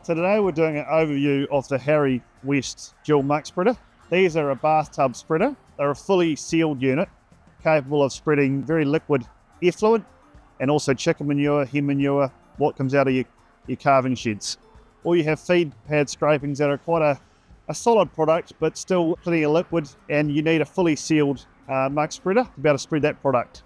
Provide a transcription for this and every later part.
So today we're doing an overview of the Harry West dual muck spreader. These are a bathtub spreader. They're a fully sealed unit capable of spreading very liquid effluent and also chicken manure, hen manure, what comes out of your calving sheds. Or you have feed pad scrapings that are quite a solid product but still plenty of liquid, and you need a fully sealed muck spreader to be able to spread that product.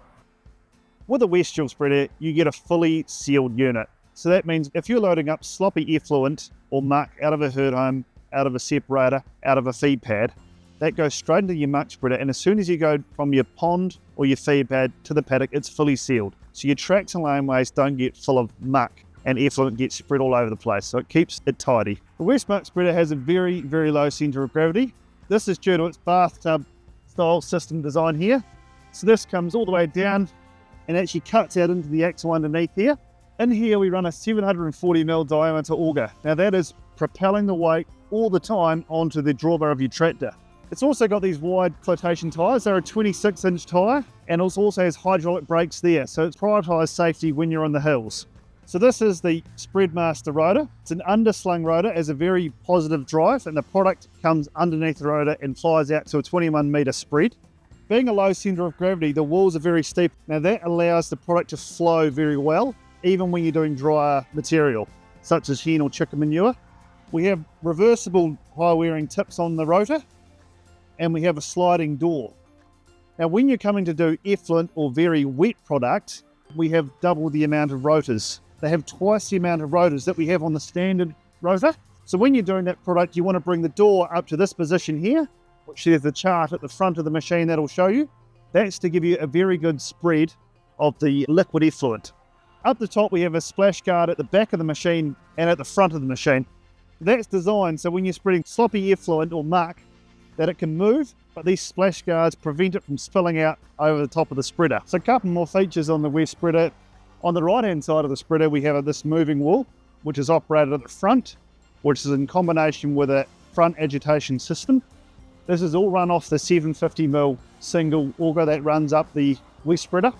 With a West dual spreader you get a fully sealed unit. So that means if you're loading up sloppy effluent or muck out of a herd home, out of a separator, out of a feed pad, that goes straight into your muck spreader, and as soon as you go from your pond or your feed pad to the paddock, it's fully sealed. So your tracks and laneways don't get full of muck and effluent gets spread all over the place, so it keeps it tidy. The West muck spreader has a very, very low centre of gravity. This is due to its bathtub style system design here. So this comes all the way down and actually cuts out into the axle underneath here. In here we run a 740mm diameter auger. Now that is propelling the weight all the time onto the drawbar of your tractor. It's also got these wide flotation tyres. They're a 26-inch tyre, and it also has hydraulic brakes there, so it's prioritised safety when you're on the hills. So this is the Spreadmaster rotor. It's an underslung rotor, has a very positive drive, and the product comes underneath the rotor and flies out to a 21-metre spread. Being a low centre of gravity, the walls are very steep. Now that allows the product to flow very well, even when you're doing drier material, such as hen or chicken manure. We have reversible high-wearing tips on the rotor, and we have a sliding door. Now, when you're coming to do effluent or very wet product, we have double the amount of rotors. They have twice the amount of rotors that we have on the standard rotor. So when you're doing that product, you want to bring the door up to this position here, which there's a chart at the front of the machine that'll show you. That's to give you a very good spread of the liquid effluent. Up the top, we have a splash guard at the back of the machine and at the front of the machine. That's designed so when you're spreading sloppy effluent or muck, that it can move, but these splash guards prevent it from spilling out over the top of the spreader. So a couple more features on the West spreader. On the right-hand side of the spreader, we have this moving wall, which is operated at the front, which is in combination with a front agitation system. This is all run off the 750mm single auger that runs up the West spreader.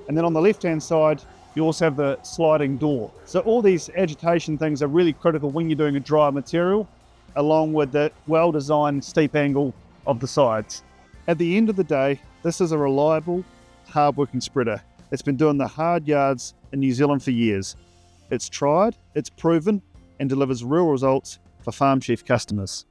And then on the left-hand side, you also have the sliding door. So all these agitation things are really critical when you're doing a dry material, along with the well-designed steep angle of the sides. At the end of the day, this is a reliable, hard-working spreader. It's been doing the hard yards in New Zealand for years. It's tried, it's proven, and delivers real results for FarmChief customers.